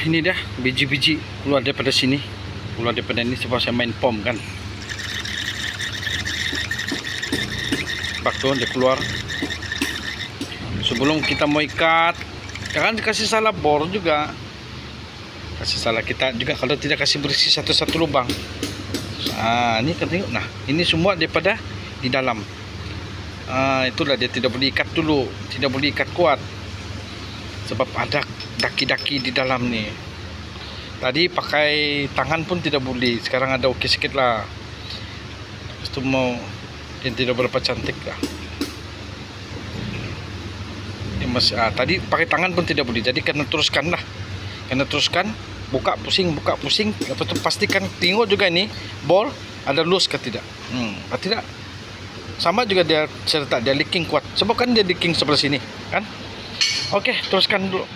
ini dah biji-biji keluar daripada sini, keluar daripada ini sebab saya main pom kan. Bak tu dia keluar. Sebelum kita mau ikat, jangan kasih salah bor juga. Kasih salah kita juga kalau tidak kasih bersih satu-satu lubang. Ini kan tengok. Nah, ini semua daripada di dalam. Itulah dia tidak boleh ikat dulu, tidak boleh ikat kuat. Sebab ada daki-daki di dalam ni. Tadi pakai tangan pun tidak boleh. Sekarang ada okey sikit lah. Itu mau yang tidak berapa cantik lah. Tadi pakai tangan pun tidak boleh. Jadi kena teruskan lah. Kena teruskan. Buka pusing. Lepas tu pastikan tengok juga ini bol ada loose ke tidak. Tidak. Sama juga dia serta dia leaking kuat. Sebab kan dia leaking sebelah sini kan. Okey, teruskan dulu.